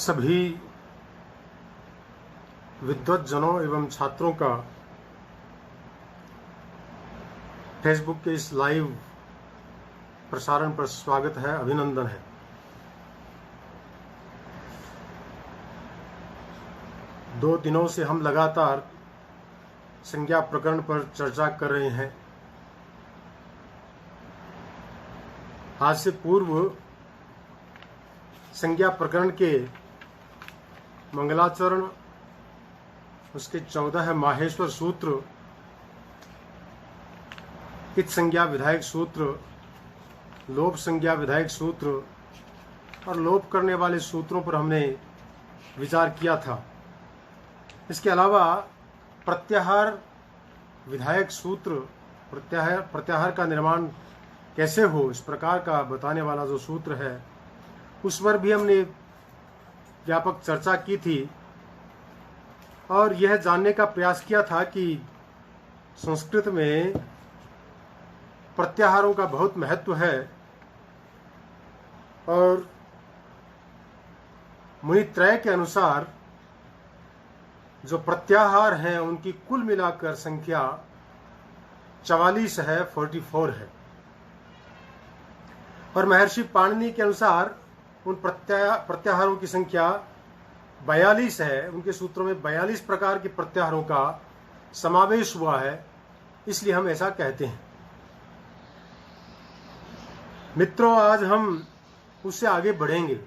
सभी विद्वज्जनों एवं छात्रों का फेसबुक के इस लाइव प्रसारण पर स्वागत है, अभिनंदन है। दो दिनों से हम लगातार संज्ञा प्रकरण पर चर्चा कर रहे हैं। आज से पूर्व संज्ञा प्रकरण के मंगलाचरण, उसके 14 माहेश्वर सूत्र, इत संज्ञा विधायक सूत्र, लोभ संज्ञा विधायक सूत्र और लोभ करने वाले सूत्रों पर हमने विचार किया था। इसके अलावा प्रत्याहार विधायक सूत्र, प्रत्याहार का निर्माण कैसे हो, इस प्रकार का बताने वाला जो सूत्र है, उस पर भी हमने व्यापक चर्चा की थी और यह जानने का प्रयास किया था कि संस्कृत में प्रत्याहारों का बहुत महत्व है और मुनित्रय के अनुसार जो प्रत्याहार हैं उनकी कुल मिलाकर संख्या 44 है, 44 है। और महर्षि पाणिनि के अनुसार उन प्रत्याहारों की संख्या 42 है। उनके सूत्रों में 42 प्रकार के प्रत्याहारों का समावेश हुआ है, इसलिए हम ऐसा कहते हैं। मित्रों, आज हम उससे आगे बढ़ेंगे।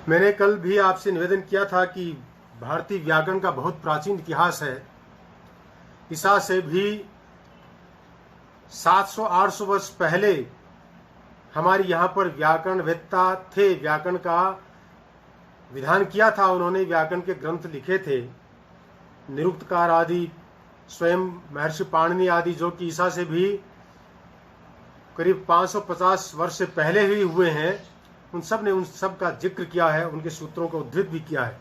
मैंने कल भी आपसे निवेदन किया था कि भारतीय व्याकरण का बहुत प्राचीन इतिहास है। ईसा से भी 700-800 वर्ष पहले हमारे यहाँ पर व्याकरणवेत्ता थे, व्याकरण का विधान किया था उन्होंने, व्याकरण के ग्रंथ लिखे थे। निरुक्तकार आदि, स्वयं महर्षि पाणिनि आदि, जो कि ईसा से भी करीब 550 वर्ष से पहले ही हुए हैं, उन सब का जिक्र किया है, उनके सूत्रों को उद्धृत भी किया है।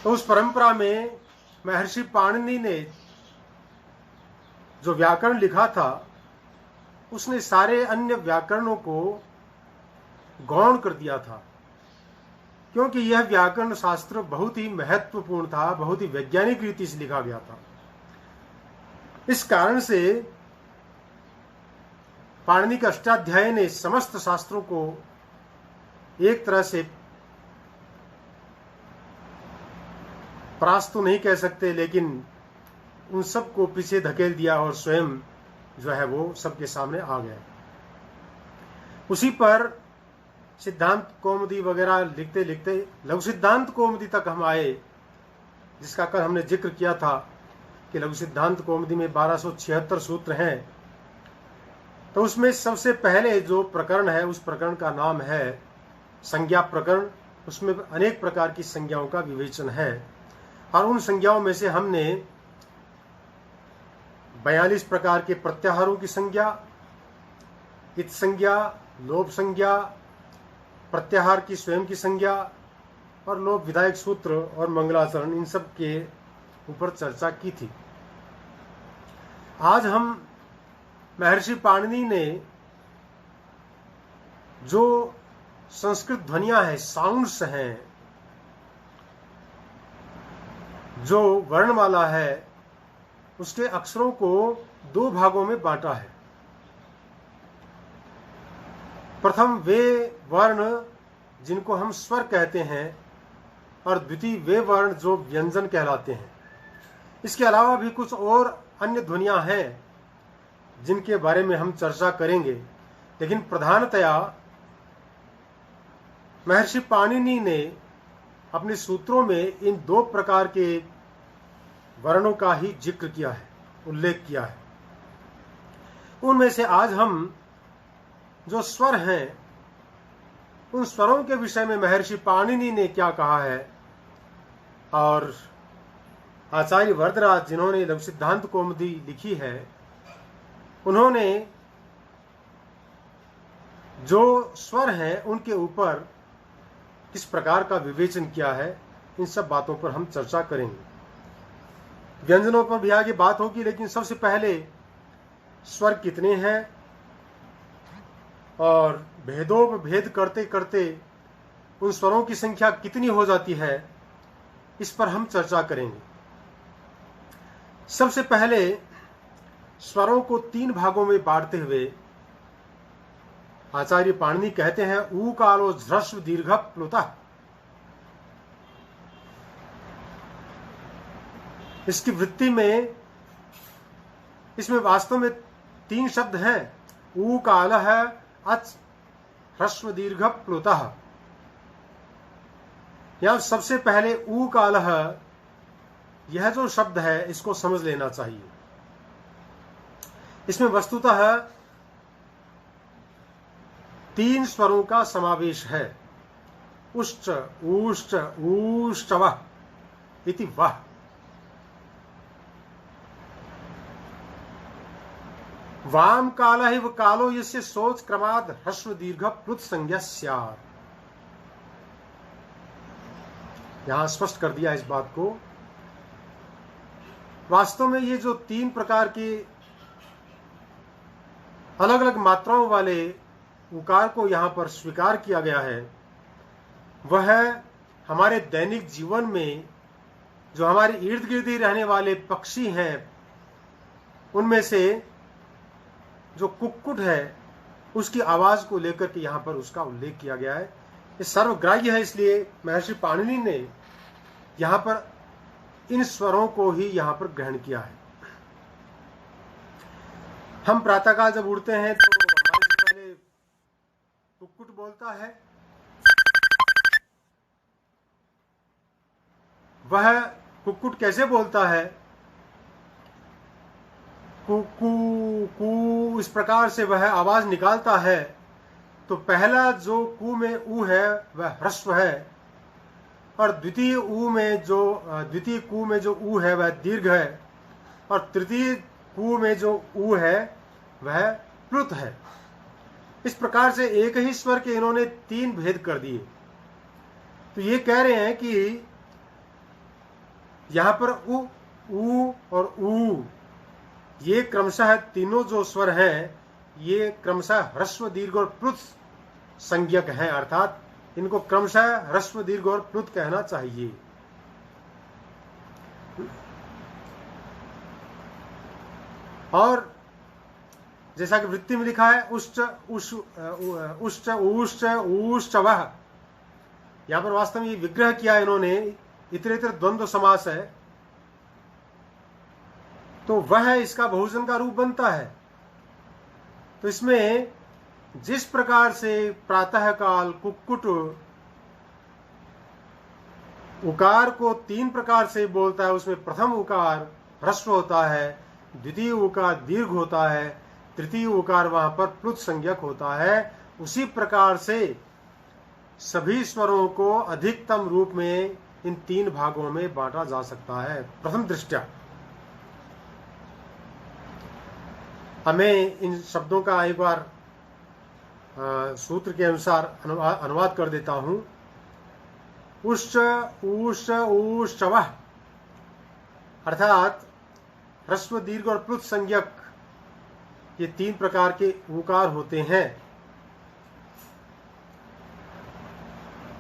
तो उस परंपरा में महर्षि पाणिनि ने जो व्याकरण लिखा था, उसने सारे अन्य व्याकरणों को गौण कर दिया था, क्योंकि यह व्याकरण शास्त्र बहुत ही महत्वपूर्ण था, बहुत ही वैज्ञानिक रीति से लिखा गया था। इस कारण से पाणिनि के अष्टाध्यायी ने समस्त शास्त्रों को एक तरह से परास्त तो नहीं कह सकते, लेकिन उन सबको पीछे धकेल दिया और स्वयं जो है वो सबके सामने आ गया। उसी पर सिद्धांत कौमुदी वगैरह लिखते लिखते लघु सिद्धांत कौमुदी तक हम आए, जिसका कल हमने जिक्र किया था कि लघु सिद्धांत कौमुदी में 1276 सूत्र हैं। तो उसमें सबसे पहले जो प्रकरण है, उस प्रकरण का नाम है संज्ञा प्रकरण। उसमें अनेक प्रकार की संज्ञाओं का विवेचन है और उन संज्ञाओं में से हमने 42 प्रकार के प्रत्याहारों की संज्ञा, इत संज्ञा, लोभ संज्ञा, प्रत्याहार की स्वयं की संज्ञा और लोभ विधायक सूत्र और मंगलाचरण, इन सब के ऊपर चर्चा की थी। आज हम महर्षि पाणिनि ने जो संस्कृत ध्वनियां हैं, साउंड्स हैं, जो वर्णमाला है, उसके अक्षरों को 2 भागों में बांटा है। प्रथम वे वर्ण जिनको हम स्वर कहते हैं और द्वितीय वे वर्ण जो व्यंजन कहलाते हैं। इसके अलावा भी कुछ और अन्य ध्वनियां हैं जिनके बारे में हम चर्चा करेंगे, लेकिन प्रधानतया महर्षि पाणिनि ने अपने सूत्रों में इन 2 प्रकार के वर्णों का ही जिक्र किया है, उल्लेख किया है। उनमें से आज हम जो स्वर हैं, उन स्वरों के विषय में महर्षि पाणिनि ने क्या कहा है और आचार्य वरदराज, जिन्होंने लघु सिद्धांत कौमुदी लिखी है, उन्होंने जो स्वर हैं उनके ऊपर किस प्रकार का विवेचन किया है, इन सब बातों पर हम चर्चा करेंगे। व्यंजनों पर भी आगे बात होगी, लेकिन सबसे पहले स्वर कितने हैं और भेदोपभेद करते करते उन स्वरों की संख्या कितनी हो जाती है, इस पर हम चर्चा करेंगे। सबसे पहले स्वरों को 3 भागों में बांटते हुए आचार्य पाणिनि कहते हैं ऊ कालो ह्रस्व दीर्घ प्लुतः। इसकी वृत्ति में, इसमें वास्तव में 3 शब्द हैं, ऊ कालः अच ह्रस्व दीर्घ प्लुतः। यहां सबसे पहले ऊ कालः, यह जो शब्द है इसको समझ लेना चाहिए। इसमें वस्तुतः 3 स्वरों का समावेश है, उश्च ऊश्च ऊश्चवः इति वः। वाम कालः इव कालो यस्य सोच क्रमाद् ह्रस्व दीर्घ प्लुत संज्ञा स्यात्। यहां स्पष्ट कर दिया इस बात को। वास्तव में ये जो 3 प्रकार के अलग अलग मात्राओं वाले उकार को यहां पर स्वीकार किया गया है, वह हमारे दैनिक जीवन में जो हमारे इर्द गिर्द ही रहने वाले पक्षी हैं, उनमें से जो कुक्कुट है उसकी आवाज को लेकर के यहां पर उसका उल्लेख किया गया है। ये सर्वग्राह्य है, इसलिए महर्षि पाणिनि ने यहां पर इन स्वरों को ही यहां पर ग्रहण किया है। हम प्रातःकाल जब उठते हैं तो हमारे से पहले कुक्कुट बोलता है। वह कुक्कुट कैसे बोलता है? कू कू कू, इस प्रकार से वह आवाज निकालता है। तो पहला जो कू में ऊ है वह ह्रस्व है, और द्वितीय कू में जो ऊ है वह दीर्घ है, और तृतीय कू में जो ऊ है वह प्लुत है। इस प्रकार से एक ही स्वर के इन्होंने 3 भेद कर दिए। तो ये कह रहे हैं कि यहां पर ऊ और ऊ, ये क्रमशः तीनों जो स्वर हैं ये क्रमशः ह्रस्व दीर्घ और प्लुत संज्ञक हैं, अर्थात इनको क्रमशः ह्रस्व दीर्घ और प्लुत कहना चाहिए। और जैसा कि वृत्ति में लिखा है उश्च उश्च ऊश्च ऊश्चवः, यहां पर वास्तव में ये विग्रह किया इन्होंने, इतरेतर द्वंद्व समास है, तो वह इसका बहुवचन का रूप बनता है। तो इसमें जिस प्रकार से प्रातः काल कुक्कुट उकार को 3 प्रकार से बोलता है, उसमें प्रथम उकार ह्रस्व होता है, द्वितीय उकार दीर्घ होता है, तृतीय उकार वहां पर प्लुत संज्ञक होता है, उसी प्रकार से सभी स्वरों को अधिकतम रूप में इन 3 भागों में बांटा जा सकता है प्रथम दृष्टया। हमें इन शब्दों का एक बार सूत्र के अनुसार अनुवाद कर देता हूं। उश्च ऊश्च ऊश्चवः, अर्थात ह्रस्व दीर्घ और प्लुत संज्ञक ये 3 प्रकार के उकार होते हैं।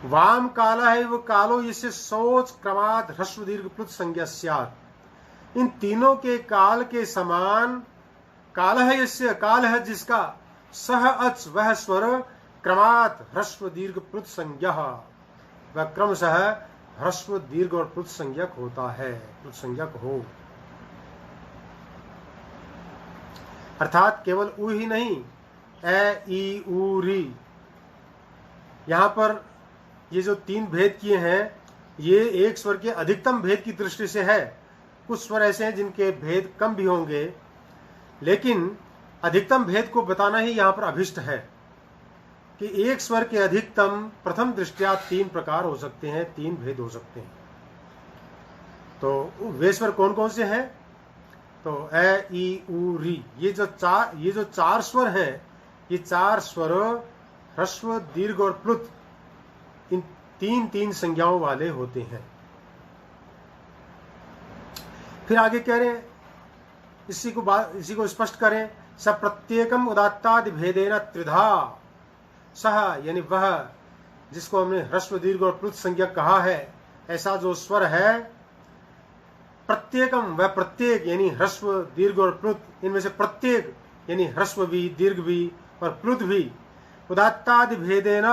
वाम काला है वो कालो, इससे सोच क्रमाद ह्रस्व दीर्घ प्लुत संज्ञा स्यात्। इन तीनों के काल के समान काल है, इससे काल है जिसका सह अच वह स्वर क्रमात् ह्रस्व दीर्घ प्लुत संज्ञा, वह क्रमशः ह्रस्व दीर्घ और प्लुत संज्ञक होता है, प्लुत संज्ञक हो। अर्थात केवल ऊ ही नहीं, ए ई ऊ री, यहां पर ये जो 3 भेद किए हैं ये एक स्वर के अधिकतम भेद की दृष्टि से है। कुछ स्वर ऐसे हैं जिनके भेद कम भी होंगे, लेकिन अधिकतम भेद को बताना ही यहां पर अभिष्ट है कि एक स्वर के अधिकतम प्रथम दृष्टया 3 प्रकार हो सकते हैं, 3 भेद हो सकते हैं। तो वे स्वर कौन कौन से हैं? तो ए ई ऊ री, ये जो 4 स्वर हैं, ये 4 स्वर ह्रस्व दीर्घ और प्लुत इन 3 संज्ञाओं वाले होते हैं। फिर आगे कह रहे हैं, इसी को स्पष्ट करें, स प्रत्येकम उदात्तादि भेदेन त्रिधा सह यानी वह, जिसको हमने ह्रस्व दीर्घ और प्लुत संज्ञक कहा है, ऐसा जो स्वर है, प्रत्येकम वह प्रत्येक यानी ह्रस्व दीर्घ और प्लुत, इनमें से प्रत्येक यानी ह्रस्व भी, दीर्घ भी और प्लुत भी, उदात्तादि भेदेन,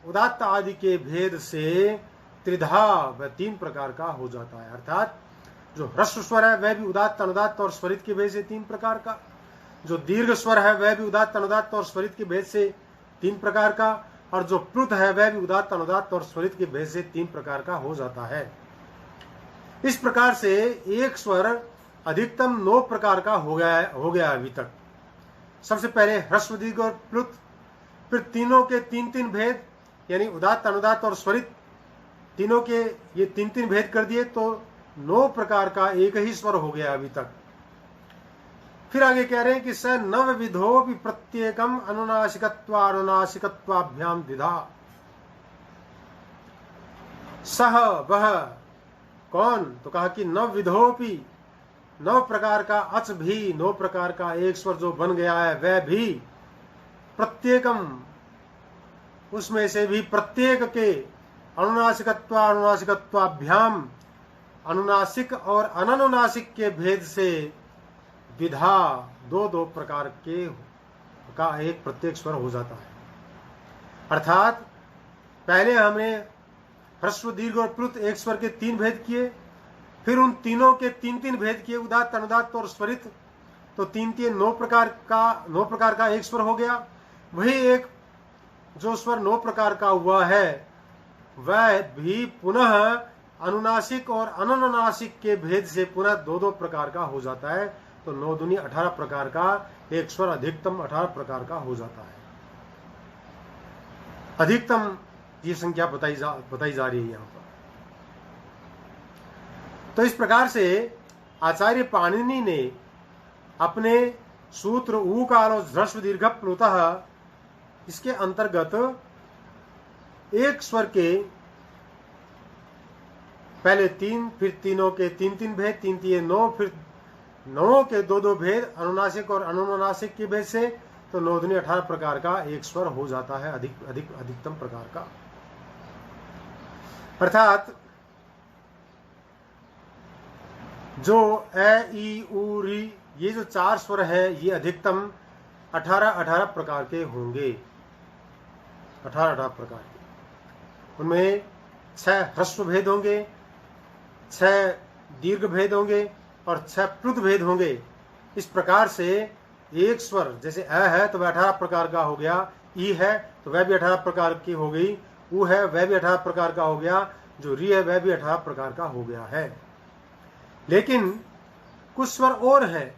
उदात्त आदि के भेद से त्रिधा वह 3 प्रकार का हो जाता है। अर्थात जो ह्रस्व स्वर है वह भी उदात्त, अनुदात्त और स्वरित के भेद से 3 प्रकार का, जो दीर्घ स्वर है वह भी उदात्त, अनुदात्त और स्वरित के भेद से 3 प्रकार का, और जो प्लुत है वह भी उदात्त, अनुदात्त और स्वरित के भेद से 3 प्रकार का हो जाता है। इस प्रकार से एक स्वर अधिकतम 9 प्रकार का हो गया अभी तक। सबसे पहले ह्रस्व दीर्घ और प्लुत, फिर तीनों के 3-3 भेद यानी उदात्त, अनुदात्त और स्वरित, तीनों के ये 3-3 भेद कर दिए तो 9 प्रकार का एक ही स्वर हो गया अभी तक। फिर आगे कह रहे हैं कि स नवविधो भी प्रत्येकम अनुनासिकत्वानुनासिकत्वाभ्याम द्विधा। सह वह कौन, तो कहा कि नवविधोपि 9 प्रकार का, अच भी 9 प्रकार का एक स्वर जो बन गया है वह भी, प्रत्येकम उसमें से भी प्रत्येक के, अनुनासिकत्वानुनासिकत्वाभ्याम अनुनासिक और अननुनासिक के भेद से, विधा 2-2 प्रकार के का एक प्रत्येक स्वर हो जाता है। अर्थात पहले हमने ह्रस्व दीर्घ और प्लुत एक स्वर के 3 भेद किए, फिर उन तीनों के 3-3 भेद किए, उदात्त, अनुदात्त और स्वरित, तो 3-3 9 प्रकार का एक स्वर हो गया। वही एक जो स्वर 9 प्रकार का हुआ है वह भी पुनः अनुनासिक और अननुनासिक के भेद से पुनः 2-2 प्रकार का हो जाता है। तो 9 दूनी 18 प्रकार का एक स्वर अधिकतम 18 प्रकार का हो जाता है। अधिकतम ये संख्या बताई जा रही है यहां पर। तो इस प्रकार से आचार्य पाणिनि ने अपने सूत्र ऊकार और ह्रस्व दीर्घ प्लुतः, इसके अंतर्गत एक स्वर के पहले 3, फिर तीनों के 3-3 भेद, 3-3 9, फिर 9 के 2-2 भेद, अनुनासिक और अननुनासिक के भेद से, तो 9 दूनी 18 प्रकार का एक स्वर हो जाता है, अधिकतम प्रकार का। अर्थात जो ए, ई, उ, री, ये जो 4 स्वर है ये अधिकतम 18 प्रकार के होंगे, 18 प्रकार के। उनमें 6 ह्रस्व भेद होंगे, 6 दीर्घ भेद होंगे और 6 प्लुत भेद होंगे। इस प्रकार से एक स्वर जैसे अ है तो वह 18 प्रकार का हो गया, ई है तो वह भी 18 प्रकार की हो गई, उ है वह भी 18 प्रकार का हो गया, जो री है वह भी 18 प्रकार का हो गया है। लेकिन कुछ स्वर और हैं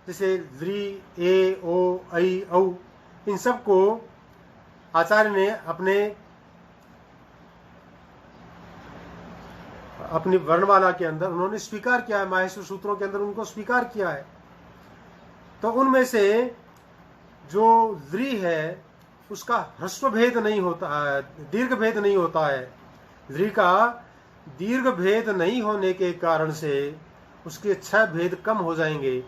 जैसे री, ए, ओ, ऐ, औ, इन सब को आचार्य ने अपनी वर्णमाला के अंदर उन्होंने स्वीकार किया है, माहेश्वर सूत्रों के अंदर उनको स्वीकार किया है। तो उनमें से जो द्रि है उसका ह्रस्व भेद नहीं होता है, दीर्घ भेद नहीं होता है। द्रि का दीर्घ भेद नहीं होने के कारण से उसके 6 भेद कम हो जाएंगे।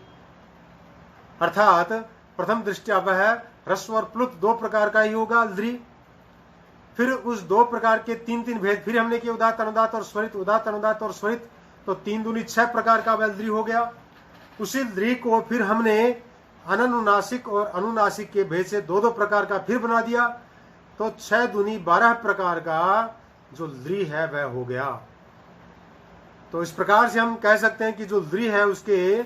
अर्थात प्रथम दृष्टया वह ह्रस्व और प्लुत 2 प्रकार का ही होगा द्रि, फिर उस 2 प्रकार के 3-3 भेद फिर हमने किए, उदात्त, अनुदात्त और स्वरित, उदात्त, अनुदात्त और स्वरित, तो 3 दूनी 6 प्रकार का वह द्रि हो गया। उसी द्रि को फिर हमने अननुनासिक और अनुनासिक के भेद से 2-2 प्रकार का फिर बना दिया, तो 6 दूनी 12 प्रकार का जो द्रि है वह हो गया। तो इस प्रकार से हम कह सकते हैं कि जो द्रि है उसके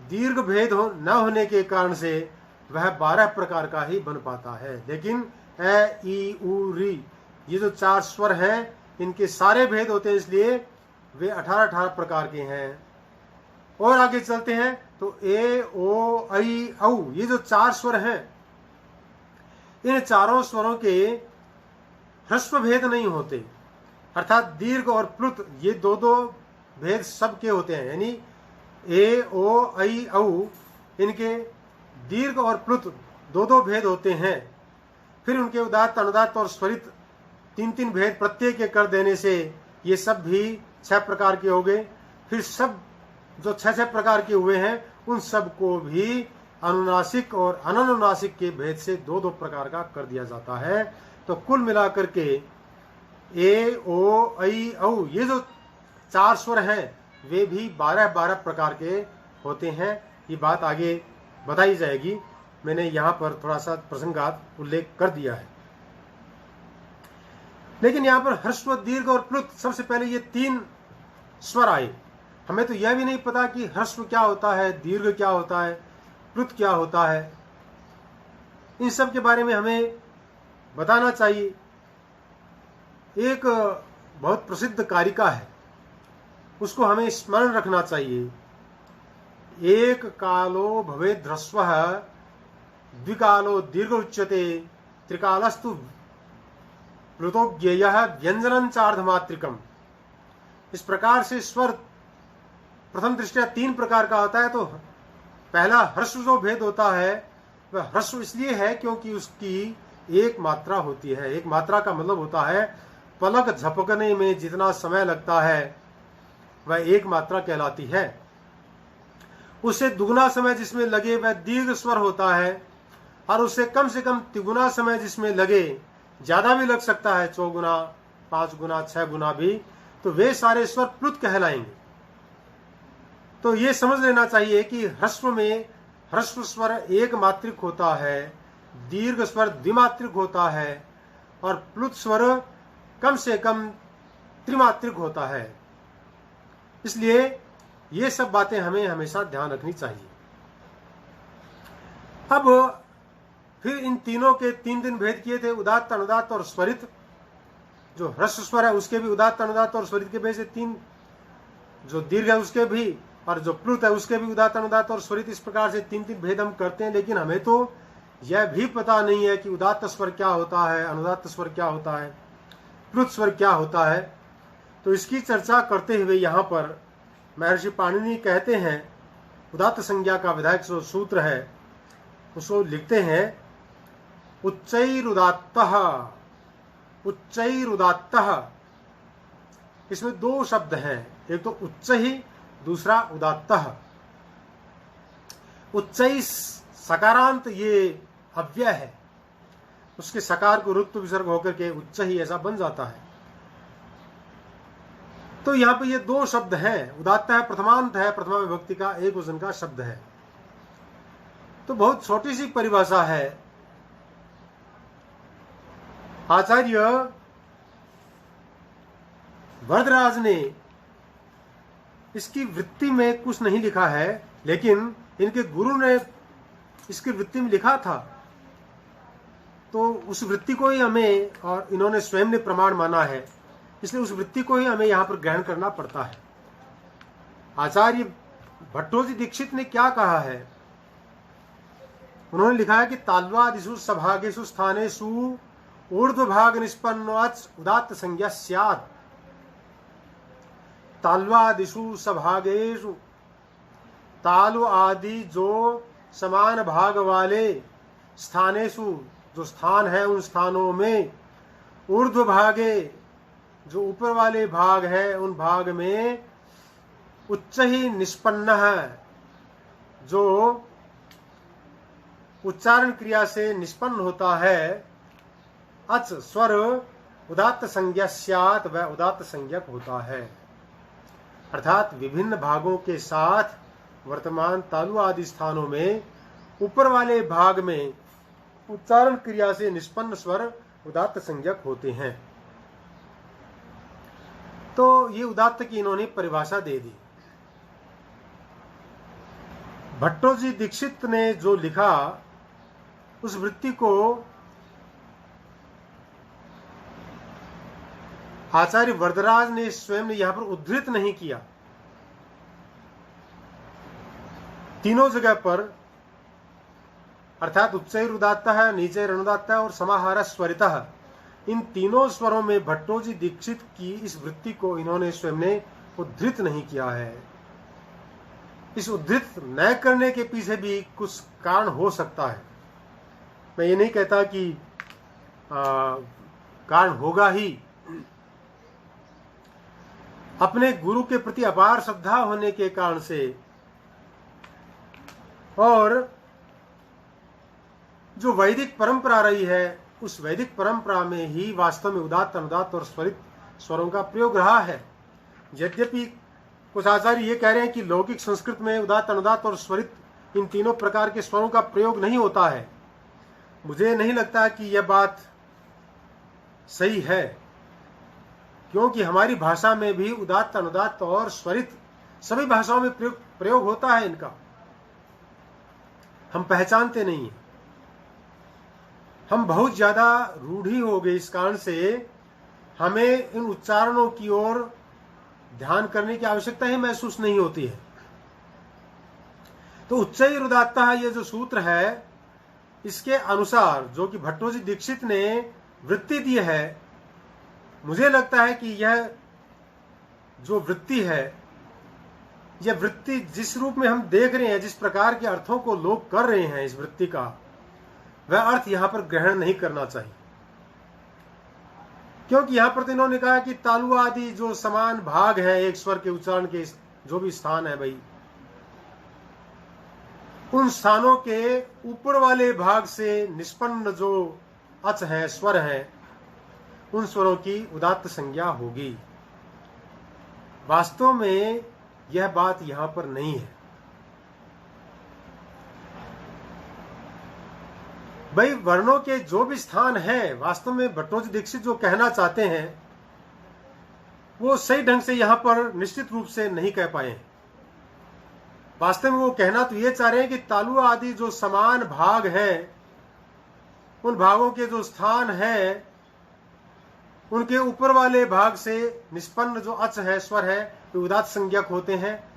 दीर्घ भेद न होने के कारण से वह 12 प्रकार का ही बन पाता है। लेकिन ए, ई, उ, री, ये जो 4 स्वर हैं इनके सारे भेद होते हैं, इसलिए वे 18 प्रकार के हैं। और आगे चलते हैं तो ए, ओ, ऐ, औ, ये जो 4 स्वर हैं इन चारों स्वरों के ह्रस्व भेद नहीं होते, अर्थात दीर्घ और प्लुत ये 2-2 भेद सबके होते हैं। यानी ए, ओ, ऐ, औ इनके दीर्घ और प्लुत 2-2 भेद होते हैं। फिर उनके उदात्त, अनुदात्त और स्वरित 3-3 भेद प्रत्येक के कर देने से ये सब भी 6 प्रकार के हो गए। फिर सब जो 6 प्रकार के हुए हैं उन सब को भी अनुनासिक और अननुनासिक के भेद से दो दो प्रकार का कर दिया जाता है। तो कुल मिलाकर के ए, ओ, ऐ, औ ये जो 4 स्वर हैं वे भी 12-12 प्रकार के होते हैं। ये बात आगे बताई जाएगी, मैंने यहाँ पर थोड़ा सा प्रसंगात उल्लेख कर दिया है। लेकिन यहाँ पर ह्रस्व, दीर्घ और प्लुत, सबसे पहले ये 3 स्वर आए। हमें तो यह भी नहीं पता कि ह्रस्व क्या होता है, दीर्घ क्या होता है, प्लुत क्या होता है। इन सब के बारे में हमें बताना चाहिए। एक बहुत प्रसिद्ध कारिका है, उसको हमें स्मरण रखना चाहिए। एक कालो भवेद् ह्रस्वः द्विकालो दीर्घ उच्यते त्रिकालस्तु प्लुतोज्ञेयः व्यंजनं चार्धमात्रिकम। इस प्रकार से स्वर प्रथम दृष्टया 3 प्रकार का होता है। तो पहला ह्रस्व जो भेद होता है वह ह्रस्व इसलिए है क्योंकि उसकी एक मात्रा होती है। एक मात्रा का मतलब होता है पलक झपकने में जितना समय लगता है वह एक मात्रा कहलाती है। उससे दुगुना समय जिसमें लगे वह दीर्घ स्वर होता है, और उससे कम से कम तिगुना समय जिसमें लगे, ज्यादा भी लग सकता है, 4 गुना, 5 गुना, 6 गुना भी, तो वे सारे स्वर प्लुत कहलाएंगे। तो ये समझ लेना चाहिए कि ह्रस्व में ह्रस्व स्वर एक मात्रिक होता है, दीर्घ स्वर द्विमात्रिक होता है, और प्लुत स्वर कम से कम त्रिमात्रिक होता है। इसलिए ये सब बातें हमें हमेशा ध्यान रखनी चाहिए। अब फिर इन तीनों के 3 भेद किए थे, उदात्त, अनुदात्त और स्वरित। जो ह्रस्व स्वर है उसके भी उदात्त, अनुदात्त और स्वरित के भेद से 3, जो दीर्घ है उसके भी, और जो प्लुत है उसके भी उदात्त, अनुदात्त और स्वरित। इस प्रकार से 3 भेद हम करते हैं। लेकिन हमें तो यह भी पता नहीं है कि उदात्त स्वर क्या होता है, अनुदात्त स्वर क्या होता है, प्लुत स्वर क्या होता है। तो इसकी चर्चा करते हुए यहाँ पर महर्षि पाणिनि कहते हैं, उदात्त संज्ञा का विधायक जो सूत्र है उसको लिखते हैं, उच्चैरुदात्तः, उच्चैरुदात्तः। इसमें 2 शब्द हैं, एक तो उच्च ही, दूसरा उदात्तः। उच्चै सकारांत ये अव्यय है, उसके सकार को रुत्व विसर्ग होकर के उच्च ही ऐसा बन जाता है। तो यहाँ पे ये 2 शब्द हैं, उदात्त है, प्रथमांत है, प्रथमा विभक्ति का एक वचन का शब्द है। तो बहुत छोटी सी परिभाषा है। आचार्य वरदराज ने इसकी वृत्ति में कुछ नहीं लिखा है, लेकिन इनके गुरु ने इसकी वृत्ति में लिखा था। तो उस वृत्ति को ही हमें, और इन्होंने स्वयं ने प्रमाण माना है, इसलिए उस वृत्ति को ही हमें यहां पर ग्रहण करना पड़ता है। आचार्य भट्टोजी दीक्षित ने क्या कहा है? उन्होंने लिखा है कि ताल्वादिषु सभागेषु स्थानेषु ऊर्ध्वभाग निष्पन्नोच उदात्त संज्ञा स्यात्। ताल्वादिषु सभागेषु, तालु आदि जो समान भाग वाले स्थानेषु, जो स्थान है उन स्थानों में, ऊर्ध्व भागे जो ऊपर वाले भाग है उन भाग में, उच्च ही निष्पन्न है जो उच्चारण क्रिया से निष्पन्न होता है, अच स्वर उदात्त संज्ञा स्यात्, वह उदात्त संज्ञक होता है। अर्थात विभिन्न भागों के साथ वर्तमान तालु आदि स्थानों में ऊपर वाले भाग में उच्चारण क्रिया से निष्पन्न स्वर उदात्त संज्ञक होते हैं। तो ये उदात्त की इन्होंने परिभाषा दे दी। भट्टोजी दीक्षित ने जो लिखा उस वृत्ति को आचार्य वरदराज ने स्वयं ने यहां पर उद्धृत नहीं किया। तीनों जगह पर, अर्थात उच्चैर उदात्तः, नीचैर अनुदात्तः और समाहार स्वरितः, इन तीनों स्वरों में भट्टोजी दीक्षित की इस वृत्ति को इन्होंने स्वयं ने उद्धृत नहीं किया है। इस उद्धृत न करने के पीछे भी कुछ कारण हो सकता है। मैं ये नहीं कहता कि कारण होगा ही। अपने गुरु के प्रति अपार श्रद्धा होने के कारण से और जो वैदिक परंपरा रही है, उस वैदिक परंपरा में ही वास्तव में उदात्त, अनुदात्त और स्वरित स्वरों का प्रयोग रहा है। यद्यपि कुछ आचार्य ये कह रहे हैं कि लौकिक संस्कृत में उदात्त, अनुदात्त और स्वरित इन तीनों प्रकार के स्वरों का प्रयोग नहीं होता है। मुझे नहीं लगता कि यह बात सही है, क्योंकि हमारी भाषा में भी उदात्त, अनुदात्त और स्वरित सभी भाषाओं में प्रयोग होता है। इनका हम पहचानते नहीं हैं। हम बहुत ज्यादा रूढ़ी हो गए, इस कारण से हमें इन उच्चारणों की ओर ध्यान करने की आवश्यकता ही महसूस नहीं होती है। तो उच्चैरुदात्तः ये जो सूत्र है, इसके अनुसार जो कि भट्टोजी दीक्षित ने वृत्ति दी है, मुझे लगता है कि यह जो वृत्ति है, यह वृत्ति जिस रूप में हम देख रहे हैं, जिस प्रकार के अर्थों को लोग कर रहे हैं इस वृत्ति का, वह अर्थ यहां पर ग्रहण नहीं करना चाहिए। क्योंकि यहां पर तो इन्होंने कहा कि तालु आदि जो समान भाग है एक स्वर के उच्चारण के, जो भी स्थान है भाई, उन स्थानों के ऊपर वाले भाग से निष्पन्न जो अच है, स्वर है, उन स्वरों की उदात्त संज्ञा होगी। वास्तव में यह बात यहां पर नहीं है। भाई वर्णों के जो भी स्थान हैं, वास्तव में भट्टोजी दीक्षित जो कहना चाहते हैं वो सही ढंग से यहां पर निश्चित रूप से नहीं कह पाए हैं। वास्तव में वो कहना तो ये चाह रहे हैं कि तालु आदि जो समान भाग हैं, उन भागों के जो स्थान हैं, उनके ऊपर वाले भाग से निष्पन्न जो अच है, स्वर है, वे उदात्त संज्ञक होते हैं।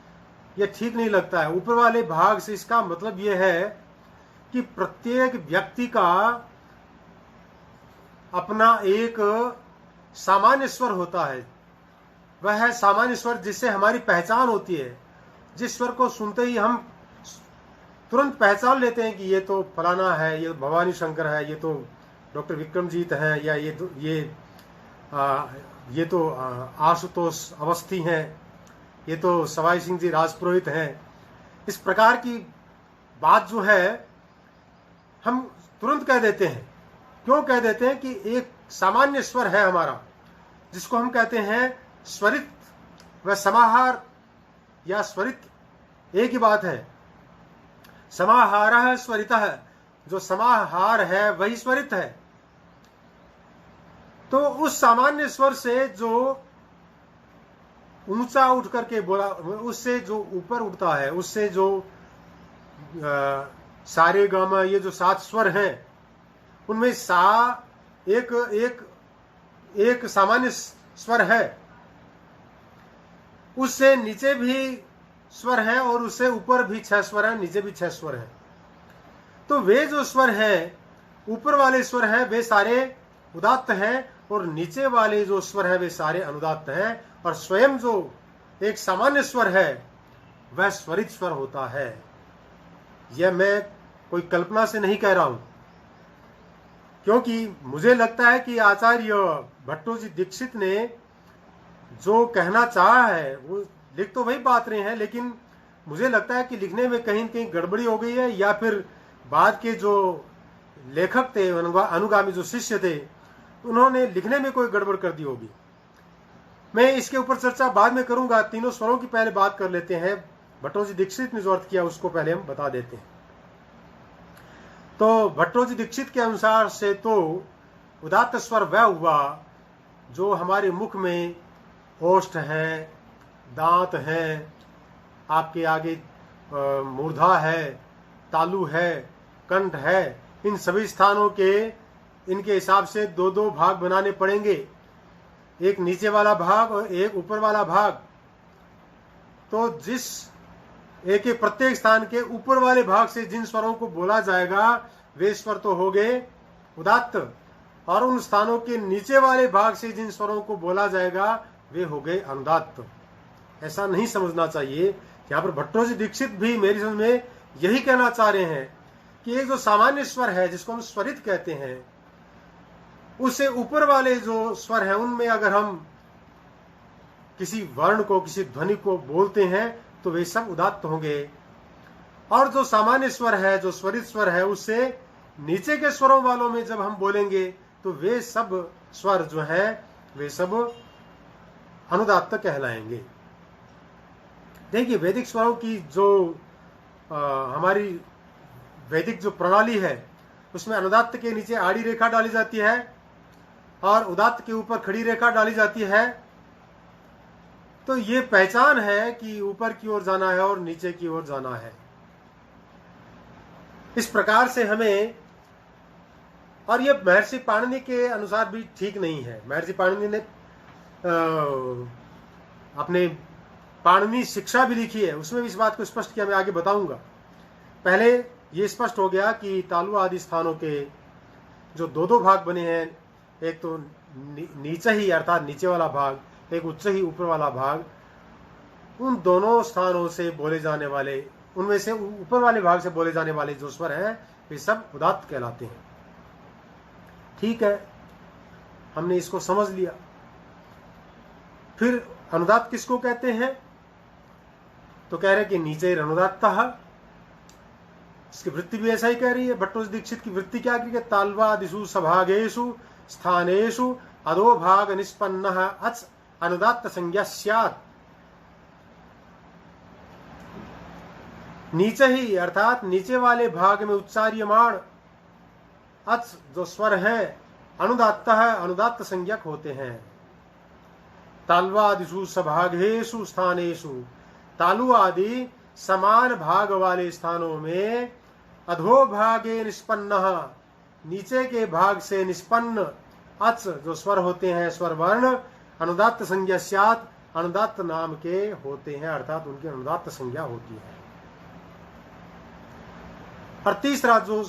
यह ठीक नहीं लगता है। ऊपर वाले भाग से इसका मतलब यह है कि प्रत्येक व्यक्ति का अपना एक सामान्य स्वर होता है। वह है सामान्य स्वर जिससे हमारी पहचान होती है, जिस स्वर को सुनते ही हम तुरंत पहचान लेते हैं कि ये तो फलाना है, ये भवानी शंकर है, ये तो डॉक्टर विक्रमजीत हैं, या ये तो आशुतोष अवस्थी हैं, ये तो सवाई सिंह जी राजपुरोहित हैं। इस प्रकार की बात जो है हम तुरंत कह देते हैं। क्यों कह देते हैं कि एक सामान्य स्वर है हमारा, जिसको हम कहते हैं स्वरित व समाहार या स्वरित एक ही बात है। समाहारः स्वरितः, जो समाहार है वही स्वरित है। तो उस सामान्य स्वर से जो ऊंचा उठ करके बोला, उससे जो ऊपर उठता है, उससे जो सारे गामा, ये जो 7 स्वर हैं, उनमें सा एक सामान्य स्वर है। उससे नीचे भी स्वर हैं और उससे ऊपर भी 6 स्वर हैं, नीचे भी 6 स्वर हैं। तो वे जो स्वर हैं, ऊपर वाले स्वर हैं, वे सारे उदात्त हैं, और नीचे वाले जो स्वर हैं वे सारे अनुदात्त हैं। और स्वयं जो एक सामान्य स्वर है वह स्वरित स्वर होता है। यह मैं कोई कल्पना से नहीं कह रहा हूं, क्योंकि मुझे लगता है कि आचार्य भट्टोजी दीक्षित ने जो कहना चाहा है वो लिख तो वही बात रहे हैं, लेकिन मुझे लगता है कि लिखने में कहीं न कहीं गड़बड़ी हो गई है, या फिर बाद के जो लेखक थे, अनुगामी जो शिष्य थे, उन्होंने लिखने में कोई गड़बड़ कर दी होगी। मैं इसके ऊपर चर्चा बाद में करूंगा। तीनों स्वरों की पहले बात कर लेते हैं। भट्टोजी दीक्षित ने जो अर्थ किया उसको पहले हम बता देते हैं। तो भट्टोजी दीक्षित के अनुसार से तो उदात्त स्वर वह हुआ जो हमारे मुख में ओष्ठ है, दांत है, आपके आगे मूर्धा है, तालु है, कंठ है, इन सभी स्थानों के इनके हिसाब से 2-2 भाग बनाने पड़ेंगे, एक नीचे वाला भाग और एक ऊपर वाला भाग। तो जिस एक प्रत्येक स्थान के ऊपर वाले भाग से जिन स्वरों को बोला जाएगा वे स्वर तो हो गए उदात्त, और उन स्थानों के नीचे वाले भाग से जिन स्वरों को बोला जाएगा वे हो गए अनुदात्त। ऐसा नहीं समझना चाहिए। यहाँ पर भट्टोजी दीक्षित भी मेरी समझ में यही कहना चाह रहे हैं कि एक जो सामान्य स्वर है जिसको हम स्वरित कहते हैं, उससे ऊपर वाले जो स्वर हैं उनमें अगर हम किसी वर्ण को, किसी ध्वनि को बोलते हैं तो वे सब उदात्त होंगे। और जो सामान्य स्वर है, जो स्वरित स्वर है, उससे नीचे के स्वरों वालों में जब हम बोलेंगे तो वे सब स्वर जो है वे सब अनुदात्त कहलाएंगे। देखिए, वैदिक स्वरों की जो हमारी वैदिक जो प्रणाली है उसमें अनुदात्त के नीचे आड़ी रेखा डाली जाती है और उदात्त के ऊपर खड़ी रेखा डाली जाती है। तो ये पहचान है कि ऊपर की ओर जाना है और नीचे की ओर जाना है। इस प्रकार से हमें, और ये महर्षि पाणिनि के अनुसार भी ठीक नहीं है। महर्षि पाणिनि ने अपने पाणिनि शिक्षा भी लिखी है, उसमें भी इस बात को स्पष्ट किया, मैं आगे बताऊंगा। पहले ये स्पष्ट हो गया कि तालु आदि स्थानों के जो दो दो भाग बने हैं, एक तो नीचे ही अर्थात नीचे वाला भाग, एक उच्च ही ऊपर वाला भाग, उन दोनों स्थानों से बोले जाने वाले, उनमें से ऊपर वाले भाग से बोले जाने वाले जो स्वर हैं वे सब उदात्त कहलाते हैं। ठीक है, हमने इसको समझ लिया। फिर अनुदात्त किसको कहते हैं? तो कह रहे कि नीचे अनुदात्तः। इसकी वृत्ति भी ऐसा ही कह रही है। भट्टो दीक्षित की वृत्ति क्या की? ताल्वादिषु सभागेषु स्थानेषु अधोभाग निष्पन्नः अच अनुदात्त संज्ञा स्यात्। नीचे ही अर्थात नीचे वाले भाग में उच्चार्यमाण अच जो स्वर है अनुदात्तः अनुदात्त संज्ञक होते हैं। ताल्वादिषु सभागेषु स्थानेषु, तालु आदि समान भाग वाले स्थानों में अधोभागे निष्पन्नः, नीचे के भाग से निष्पन्न अच जो स्वर होते हैं, स्वर वर्ण अनुदात्त संज्ञा स्यात्, अनुदात्त नाम के होते हैं, अर्थात उनकी अनुदात्त संज्ञा होती है। और तीसरा जो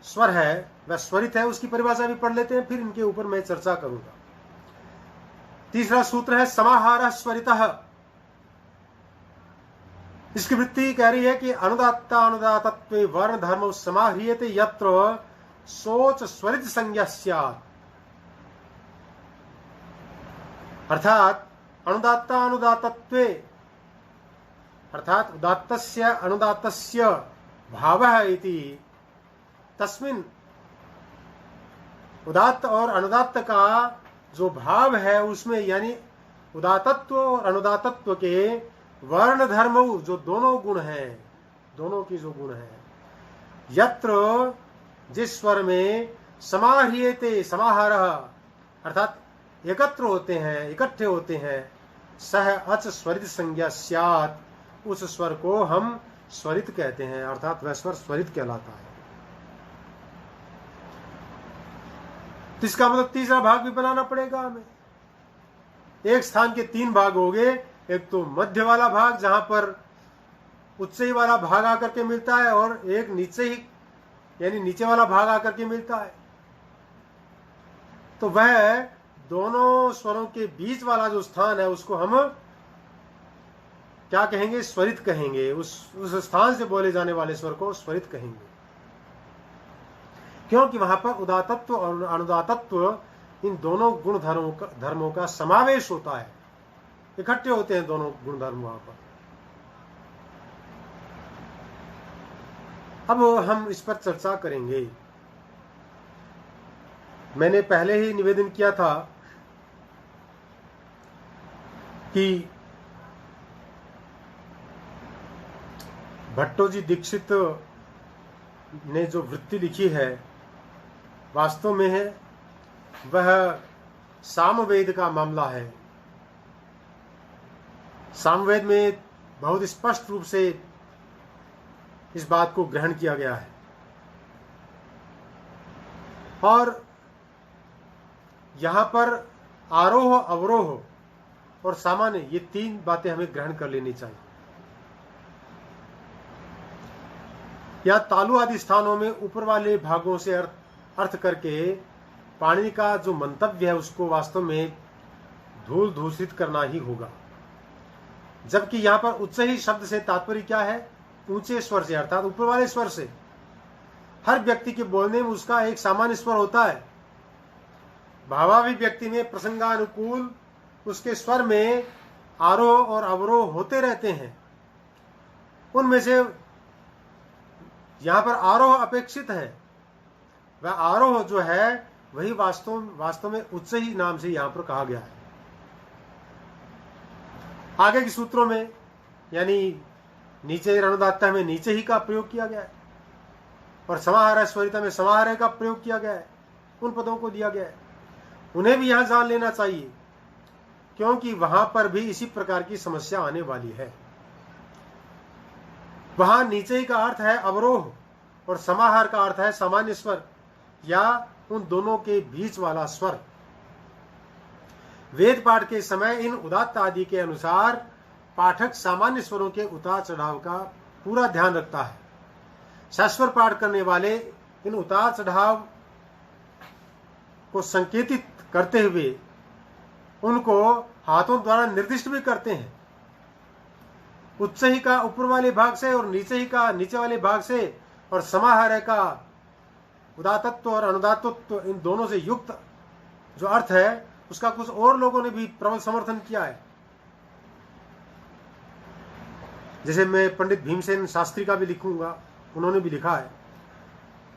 स्वर है वह स्वरित है, उसकी परिभाषा भी पढ़ लेते हैं, फिर इनके ऊपर मैं चर्चा करूंगा। तीसरा सूत्र है समाहारः स्वरितः। इसकी वृत्ति कह रही है कि अनुदात्तानुदातत्वे वर्ण धर्म समाह्रियते यत्र सोच स्वरित संज्ञा स्यात्। अर्थात अनुदात्तानुदातत्वे अर्थात उदात्तस्य अनुदात्तस्य भावः इति तस्मिन्, उदात्त और अनुदात्त का जो भाव है उसमें, यानी उदातत्व और अनुदातत्व के वर्ण धर्म जो दोनों गुण हैं, दोनों की जो गुण है, यत्र जिस स्वर में समाह्रियते समाहारः अर्थात एकत्र होते हैं, इकट्ठे होते हैं, सह अच स्वरित संज्ञा स्यात्, उस स्वर को हम स्वरित कहते हैं, अर्थात वह स्वर स्वरित कहलाता है। तो इसका मतलब तीसरा भाग भी बनाना पड़ेगा हमें। एक स्थान के तीन भाग हो गए, एक तो मध्य वाला भाग जहां पर उच्च ही वाला भाग आकर के मिलता है, और एक नीचे ही यानी नीचे वाला भाग आकर के मिलता है। तो वह दोनों स्वरों के बीच वाला जो स्थान है उसको हम क्या कहेंगे? स्वरित कहेंगे। उस स्थान से बोले जाने वाले स्वर को स्वरित कहेंगे, क्योंकि वहां पर उदातत्व और अनुदातत्व इन दोनों गुण धर्मों का समावेश होता है, इकट्ठे होते हैं दोनों गुण धर्म वहां पर। अब हम इस पर चर्चा करेंगे। मैंने पहले ही निवेदन किया था कि भट्टोजी दीक्षित ने जो वृत्ति लिखी है वास्तव में है वह सामवेद का मामला है। सामवेद में बहुत स्पष्ट रूप से इस बात को ग्रहण किया गया है, और यहां पर आरोह अवरोह और सामान्य ये तीन बातें हमें ग्रहण कर लेनी चाहिए। या तालु आदि स्थानों में ऊपर वाले भागों से अर्थ करके पाणिनि का जो मंतव्य है उसको वास्तव में धूल दूषित करना ही होगा। जबकि यहां पर उच्च ही शब्द से तात्पर्य क्या है? ऊंचे स्वर से, अर्थात ऊपर वाले स्वर से। हर व्यक्ति के बोलने में उसका एक सामान्य स्वर होता है। भावाभिव्यक्ति में प्रसंगानुकूल उसके स्वर में आरोह और अवरोह होते रहते हैं। उनमें से यहां पर आरोह अपेक्षित है, वह आरोह जो है वही वास्तव में उच्च ही नाम से यहां पर कहा गया है। आगे के सूत्रों में यानी नीचे रणदाता में नीचे ही का प्रयोग किया गया है और समाहार स्वरिता में समाहार का प्रयोग किया गया है, उन पदों को दिया गया है। उन्हें भी यहां जान लेना चाहिए क्योंकि वहां पर भी इसी प्रकार की समस्या आने वाली है। वहां नीचे ही का अर्थ है अवरोह और समाहार का अर्थ है सामान्य स्वर या उन दोनों के बीच वाला स्वर। वेद पाठ के समय इन उदात्त आदि के अनुसार पाठक सामान्य स्वरों के उतार चढ़ाव का पूरा ध्यान रखता है। शास्वर पाठ करने वाले इन उतार चढ़ाव को संकेतित करते हुए उनको हाथों द्वारा निर्दिष्ट भी करते हैं। उच्च ही का ऊपर वाले भाग से और नीचे ही का नीचे वाले भाग से और समाहार का उदात्तत्व और अनुदात्तत्व इन दोनों से युक्त जो अर्थ है उसका कुछ और लोगों ने भी प्रबल समर्थन किया है। जैसे मैं पंडित भीमसेन शास्त्री का भी लिखूंगा, उन्होंने भी लिखा है।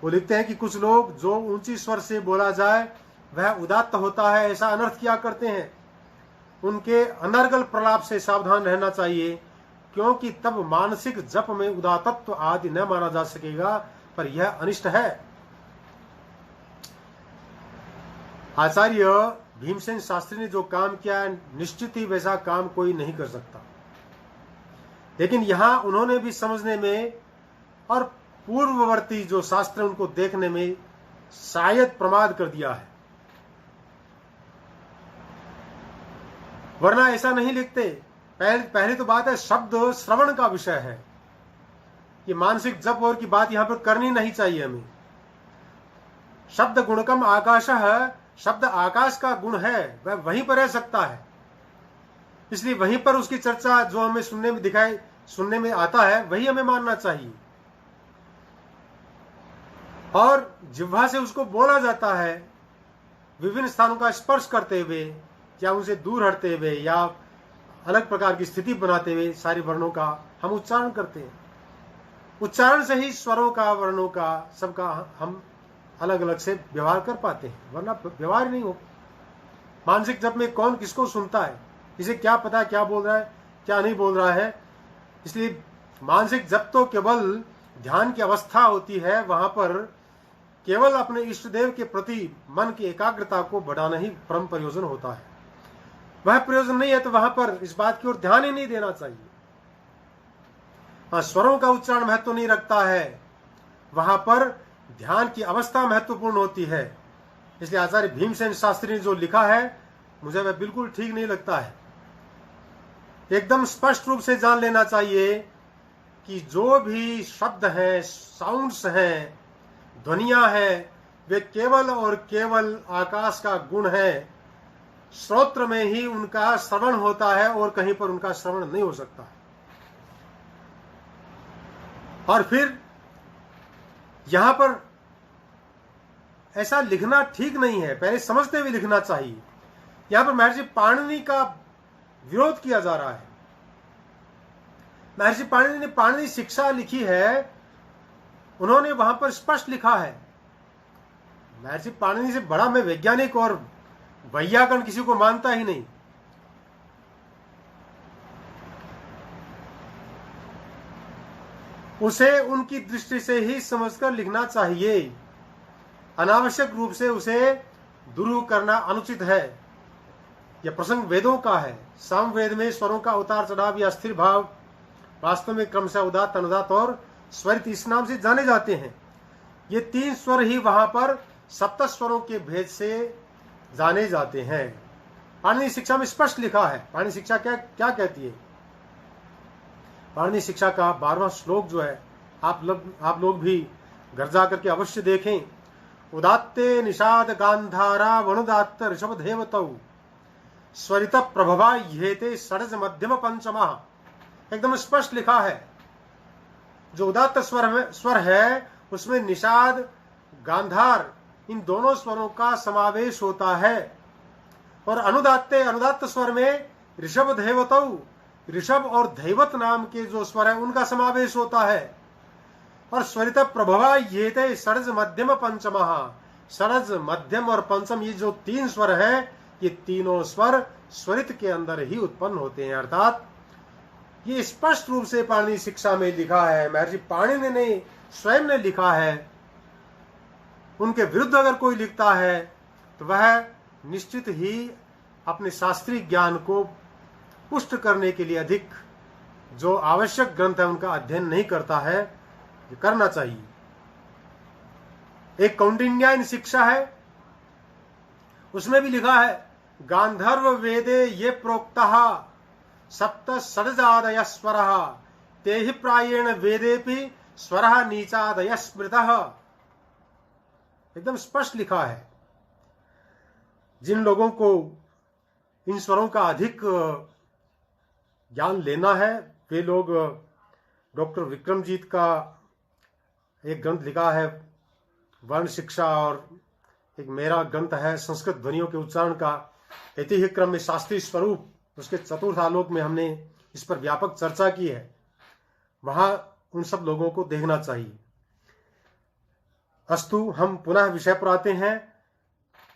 वो लिखते हैं कि कुछ लोग जो ऊंची स्वर से बोला जाए वह उदात्त होता है ऐसा अनर्थ किया करते हैं। उनके अनर्गल प्रलाप से सावधान रहना चाहिए क्योंकि तब मानसिक जप में उदात्तत्व आदि न माना जा सकेगा, पर यह अनिष्ट है। आचार्य भीमसेन शास्त्री ने जो काम किया निश्चित ही वैसा काम कोई नहीं कर सकता, लेकिन यहां उन्होंने भी समझने में और पूर्ववर्ती जो शास्त्र उनको देखने में शायद प्रमाद कर दिया है, वरना ऐसा नहीं लिखते। पहले तो बात है शब्द श्रवण का विषय है, कि मानसिक जप और की बात यहां पर करनी नहीं चाहिए हमें। शब्द गुणकम आकाश है, शब्द आकाश का गुण है, वह वहीं पर रह सकता है, इसलिए वहीं पर उसकी चर्चा जो हमें सुनने में आता है वही हमें मानना चाहिए। और जिह्वा से उसको बोला जाता है विभिन्न स्थानों का स्पर्श करते हुए या उनसे दूर हटते हुए या अलग प्रकार की स्थिति बनाते हुए सारे वर्णों का हम उच्चारण करते हैं। उच्चारण से ही स्वरों का वर्णों का सबका हम अलग अलग से व्यवहार कर पाते हैं, वरना व्यवहार नहीं हो। मानसिक जप में कौन किसको सुनता है, इसे क्या पता क्या बोल रहा है क्या नहीं बोल रहा है। इसलिए मानसिक जप तो केवल ध्यान की अवस्था होती है, वहां पर केवल अपने इष्ट देव के प्रति मन की एकाग्रता को बढ़ाना ही परम प्रयोजन होता है। वह प्रयोजन नहीं है तो वहां पर इस बात की ओर ध्यान ही नहीं देना चाहिए। हाँ, स्वरों का उच्चारण महत्व नहीं रखता है, वहां पर ध्यान की अवस्था महत्वपूर्ण होती है। इसलिए आचार्य भीमसेन शास्त्री ने जो लिखा है मुझे वह बिल्कुल ठीक नहीं लगता है। एकदम स्पष्ट रूप से जान लेना चाहिए कि जो भी शब्द हैं, साउंड्स हैं, ध्वनियां हैं, वे केवल और केवल आकाश का गुण है। श्रोत्र में ही उनका श्रवण होता है और कहीं पर उनका श्रवण नहीं हो सकता। और फिर यहां पर ऐसा लिखना ठीक नहीं है, पहले समझते हुए लिखना चाहिए। यहां पर महर्षि पाणिनि का विरोध किया जा रहा है। महर्षि पाणिनि ने पाणिनि शिक्षा लिखी है, उन्होंने वहां पर स्पष्ट लिखा है। महर्षि पाणिनि से बड़ा मैं वैज्ञानिक और वैयाकरण किसी को मानता ही नहीं। उसे उनकी दृष्टि से ही समझकर लिखना चाहिए, अनावश्यक रूप से उसे दुरूह करना अनुचित है। यह प्रसंग वेदों का है। सामवेद में स्वरों का उतार चढ़ाव या स्थिर भाव वास्तव में क्रमशः उदात्त, अनुदात्त और स्वरित इस नाम से जाने जाते हैं। ये तीन स्वर ही वहां पर सप्त स्वरों के भेद से जाने जाते हैं। पाणिनि शिक्षा में स्पष्ट लिखा है। पाणिनि शिक्षा क्या कहती है? पाणिनि शिक्षा का 12वां श्लोक जो है आप लोग भी घर जाकर के अवश्य देखें। उदात्ते निषाद गांधारा वनुदात्त ऋषभ देवतौ स्वरित प्रभवा येते षडज मध्यम पंचमा। एकदम स्पष्ट लिखा है। जो उदात्त स्वर है उसमें निषाद, गांधार इन दोनों स्वरों का समावेश होता है। और अनुदात्त स्वर में ऋषभ देवतौ, ऋषभ और धैवत नाम के जो स्वर है उनका समावेश होता है। और स्वरित प्रभवा ये थे षड्ज मध्यम पंचमः, षड्ज मध्यम और पंचम ये जो तीन स्वर हैं, ये तीनों स्वर स्वरित के अंदर ही उत्पन्न होते हैं। अर्थात ये स्पष्ट रूप से पाणिनि शिक्षा में लिखा है, महर्षि पाणिनि ने स्वयं ने लिखा है। उनके विरुद्ध अगर कोई लिखता है तो वह निश्चित ही अपने शास्त्रीय ज्ञान को पुष्ट करने के लिए अधिक जो आवश्यक ग्रंथ है उनका अध्ययन नहीं करता है, ये करना चाहिए। एक कौंडिन्यायन शिक्षा है, उसमें भी लिखा है गांधर्व वेदे ये प्रोक्तः सप्त षड्जादय स्वरः ते हि प्रायेण वेदेपि स्वरः नीचादय स्मृतः। एकदम स्पष्ट लिखा है। जिन लोगों को इन स्वरों का अधिक ज्ञान लेना है वे लोग डॉक्टर विक्रमजीत का एक ग्रंथ लिखा है वर्ण शिक्षा, और एक मेरा ग्रंथ है संस्कृत ध्वनियों के उच्चारण का ऐतिहासिक क्रम में शास्त्रीय स्वरूप, उसके चतुर्थ आलोक में हमने इस पर व्यापक चर्चा की है। वहां उन सब लोगों को देखना चाहिए। अस्तु, हम पुनः विषय पर आते हैं।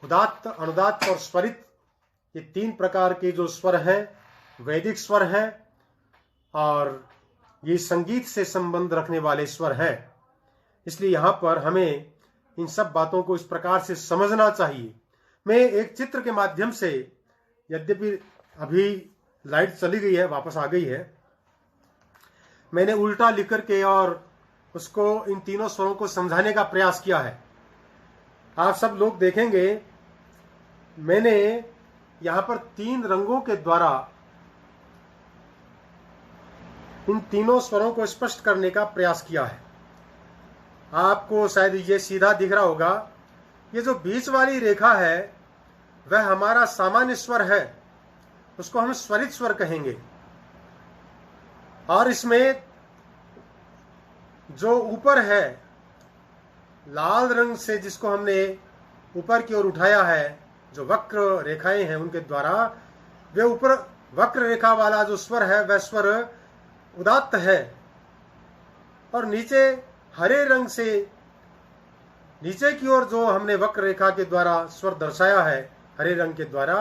उदात्त, अनुदात्त और स्वरित ये तीन प्रकार के जो स्वर हैं वैदिक स्वर हैं और ये संगीत से संबंध रखने वाले स्वर हैं। इसलिए यहां पर हमें इन सब बातों को इस प्रकार से समझना चाहिए। मैं एक चित्र के माध्यम से, यद्यपि अभी लाइट चली गई है, वापस आ गई है, मैंने उल्टा लिख करके और उसको इन तीनों स्वरों को समझाने का प्रयास किया है। आप सब लोग देखेंगे मैंने यहां पर तीन रंगों के द्वारा इन तीनों स्वरों को स्पष्ट करने का प्रयास किया है। आपको शायद ये सीधा दिख रहा होगा। ये जो बीच वाली रेखा है वह हमारा सामान्य स्वर है, उसको हम स्वरित स्वर कहेंगे। और इसमें जो ऊपर है लाल रंग से, जिसको हमने ऊपर की ओर उठाया है, जो वक्र रेखाएं हैं उनके द्वारा, वे ऊपर वक्र रेखा वाला जो स्वर है वह स्वर उदात्त है। और नीचे हरे रंग से नीचे की ओर जो हमने वक्र रेखा के द्वारा स्वर दर्शाया है हरे रंग के द्वारा,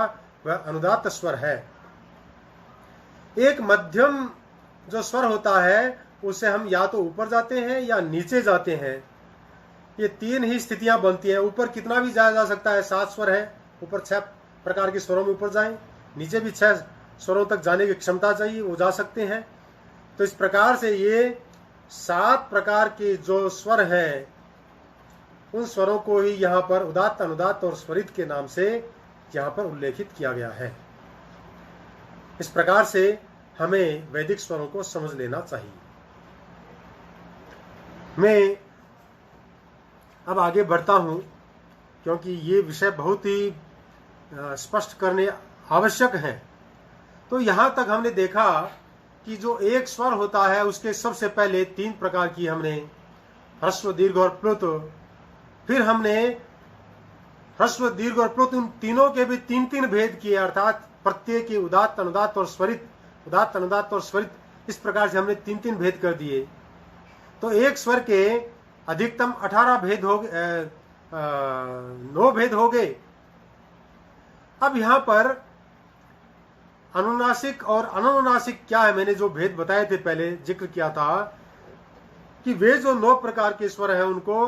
वह अनुदात्त स्वर है। एक मध्यम जो स्वर होता है उसे हम या तो ऊपर जाते हैं या नीचे जाते हैं। ये तीन ही स्थितियां बनती हैं। ऊपर कितना भी जाया जा सकता है, 7 स्वर है, ऊपर 6 प्रकार के स्वरों में ऊपर जाएं, नीचे भी 6 स्वरों तक जाने की क्षमता चाहिए, वो जा सकते हैं। तो इस प्रकार से ये 7 प्रकार के जो स्वर हैं उन स्वरों को ही यहाँ पर उदात्त, अनुदात्त और स्वरित के नाम से यहाँ पर उल्लेखित किया गया है। इस प्रकार से हमें वैदिक स्वरों को समझ लेना चाहिए। मैं अब आगे बढ़ता हूं क्योंकि ये विषय बहुत ही स्पष्ट करने आवश्यक हैं। तो यहां तक हमने देखा कि जो एक स्वर होता है उसके सबसे पहले 3 प्रकार की हमने ह्रस्व, दीर्घ और प्लुत, फिर हमने ह्रस्व, दीर्घ और प्लुत उन तीनों के भी 3-3 भेद किए, अर्थात प्रत्येक के उदात्त, अनुदात्त और स्वरित, उदात्त, अनुदात्त और स्वरित, इस प्रकार से हमने 3-3 भेद कर दिए। तो एक स्वर के अधिकतम 18 भेद हो गए, 9 भेद हो गए। अब यहां पर अनुनासिक और अननुनासिक क्या है, मैंने जो भेद बताए थे पहले जिक्र किया था कि वे जो 9 प्रकार के स्वर हैं उनको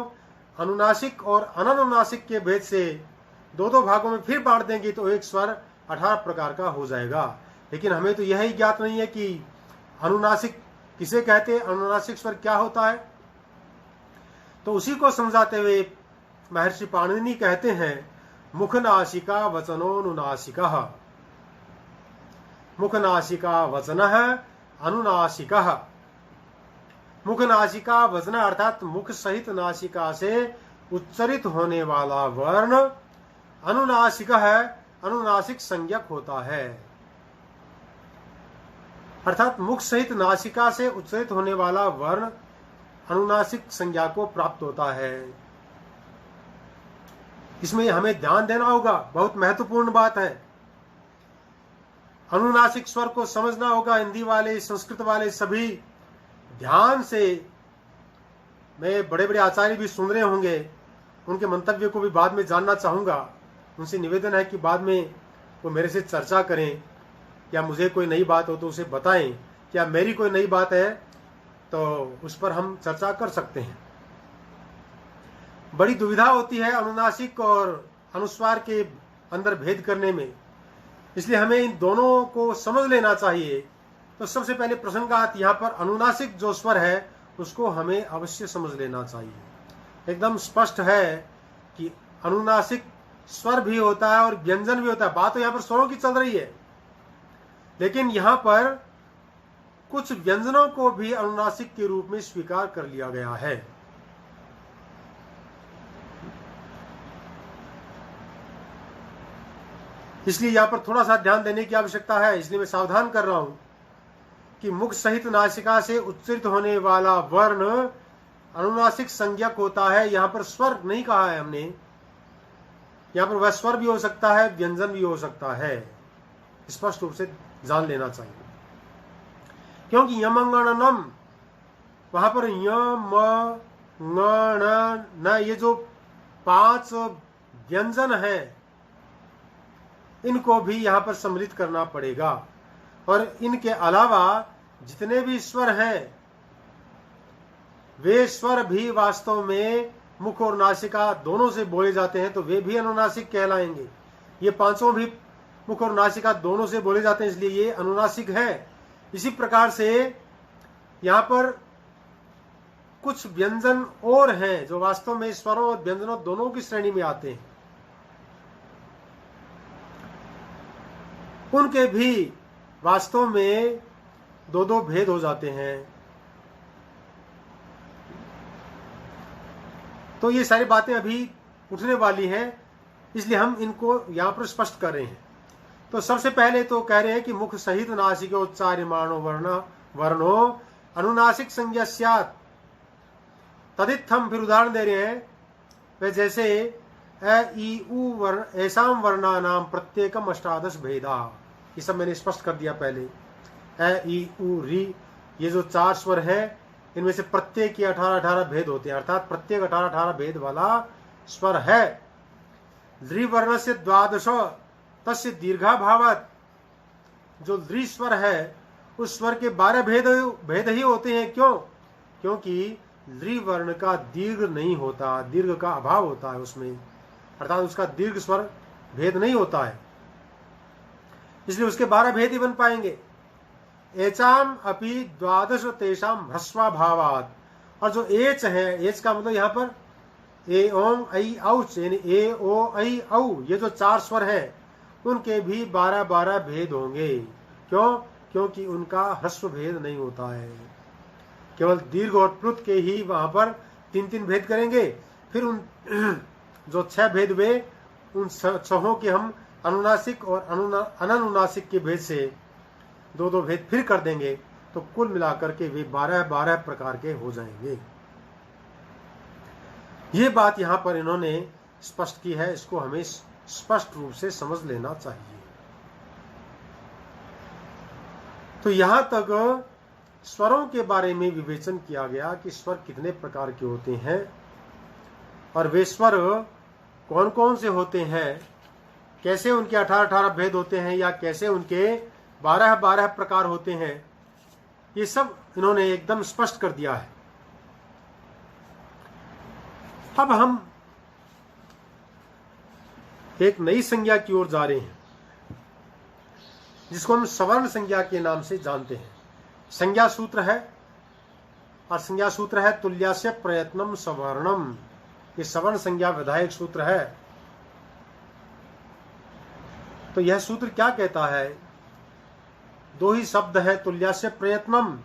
अनुनासिक और अननुनासिक के भेद से 2-2 भागों में फिर बांट देंगे तो एक स्वर 18 प्रकार का हो जाएगा। लेकिन हमें तो यही ज्ञात नहीं है कि अनुनासिक किसे कहते हैं, अनुनासिक स्वर क्या होता है। तो उसी को समझाते हुए महर्षि पाणिनि कहते हैं मुखनासिका वचनोनुनासिकः, मुखनासिका वचनः अनुनासिकः। मुखनासिका वचन अर्थात मुख सहित नासिका से उच्चरित होने वाला वर्ण अनुनासिक है, अनुनासिक संज्ञक होता है। अर्थात मुख सहित नासिका से उच्चरित होने वाला वर्ण अनुनासिक संज्ञा को प्राप्त होता है। इसमें हमें ध्यान देना होगा, बहुत महत्वपूर्ण बात है। अनुनासिक स्वर को समझना होगा। हिंदी वाले, संस्कृत वाले सभी ध्यान से मैं बड़े बड़े आचार्य भी सुन रहे होंगे, उनके मंतव्य को भी बाद में जानना चाहूँगा। उनसे निवेदन है कि बाद में वो मेरे से चर्चा करें, या मुझे कोई नई बात हो तो उसे बताएं, क्या मेरी कोई नई बात है तो उस पर हम चर्चा कर सकते हैं। बड़ी दुविधा होती है अनुनासिक और अनुस्वार के अंदर भेद करने में, इसलिए हमें इन दोनों को समझ लेना चाहिए। तो सबसे पहले प्रसंगात यहाँ पर अनुनासिक जो स्वर है उसको हमें अवश्य समझ लेना चाहिए। एकदम स्पष्ट है कि अनुनासिक स्वर भी होता है और व्यंजन भी होता है। बात तो यहाँ पर स्वरों की चल रही है, लेकिन यहाँ पर कुछ व्यंजनों को भी अनुनासिक के रूप में स्वीकार कर लिया गया है। इसलिए यहाँ पर थोड़ा सा ध्यान देने की आवश्यकता है, इसलिए मैं सावधान कर रहा हूं कि मुख सहित नासिका से उच्चारित होने वाला वर्ण अनुनासिक संज्ञक होता है। यहाँ पर स्वर नहीं कहा है हमने, यहाँ पर वह स्वर भी हो सकता है, व्यंजन भी हो सकता है। स्पष्ट रूप से जान लेना चाहिए, क्योंकि यमंगणनम वहां पर यम न ये जो 5 व्यंजन है इनको भी यहां पर सम्मिलित करना पड़ेगा। और इनके अलावा जितने भी स्वर हैं वे स्वर भी वास्तव में मुख और नासिका दोनों से बोले जाते हैं, तो वे भी अनुनासिक कहलाएंगे। ये 5 भी मुख और नासिका दोनों से बोले जाते हैं, इसलिए ये अनुनासिक है। इसी प्रकार से यहां पर कुछ व्यंजन और हैं जो वास्तव में स्वरों और व्यंजनों दोनों की श्रेणी में आते हैं, उनके भी वास्तव में 2 भेद हो जाते हैं। तो ये सारी बातें अभी उठने वाली हैं, इसलिए हम इनको यहां पर स्पष्ट कर रहे हैं। तो सबसे पहले तो कह रहे हैं कि मुख सहित नासिकोच्चार्यमाणो वर्णो अनुनासिक संज्ञा स्यात् तदित्थम। फिर उदाहरण दे रहे हैं, वे जैसे अ ई उ वर्ण ऐसाम वर्णानाम प्रत्येकम 18 भेदा। ये सब मैंने स्पष्ट कर दिया पहले। अ ई उ री ये जो 4 स्वर हैं इनमें से प्रत्येक के 18 भेद होते हैं, अर्थात प्रत्येक 18 भेद वाला स्वर है। ध्री वर्ण से 12 तस्य दीर्घा भावत। जो ध्री स्वर है उस स्वर के 12 भेद ही होते हैं। क्यों? क्योंकि ध्री वर्ण का दीर्घ नहीं होता, दीर्घ का अभाव होता है उसमें, अर्थात उसका दीर्घ स्वर भेद नहीं होता है, इसलिए उसके 12 भेद ही बन पाएंगे। एचाम अपि 12 तेषाम ह्रस्वा भावात। और जो एच है, एच का मतलब यहाँ पर ए ओम ऐ औच यानी ए ओ ऐ औ, ये जो 4 स्वर हैं उनके भी 12 भेद होंगे। क्यों? क्योंकि उनका ह्रस्व भेद नहीं होता है, केवल दीर्घ और प्लुत के ही वहां पर 3 भेद करेंगे। फिर उन जो 6 भेद वे उन 6 के हम अनुनासिक और अननुनासिक के भेद से 2 भेद फिर कर देंगे, तो कुल मिलाकर के वे 12 प्रकार के हो जाएंगे। ये बात यहां पर इन्होंने स्पष्ट की है, इसको हमें स्पष्ट रूप से समझ लेना चाहिए। तो यहां तक स्वरों के बारे में विवेचन किया गया कि स्वर कितने प्रकार के होते हैं और वे स्वर कौन कौन से होते हैं, कैसे उनके 18 भेद होते हैं या कैसे उनके 12 प्रकार होते हैं। ये सब इन्होंने एकदम स्पष्ट कर दिया है। अब हम एक नई संज्ञा की ओर जा रहे हैं जिसको हम सवर्ण संज्ञा के नाम से जानते हैं। संज्ञा सूत्र है और संज्ञा सूत्र है तुल्यस्य प्रयत्नम सवर्णम। ये सवर्ण संज्ञा विधायक सूत्र है। तो यह सूत्र क्या कहता है? 2 ही शब्द है, तुल्यस्य प्रयत्नम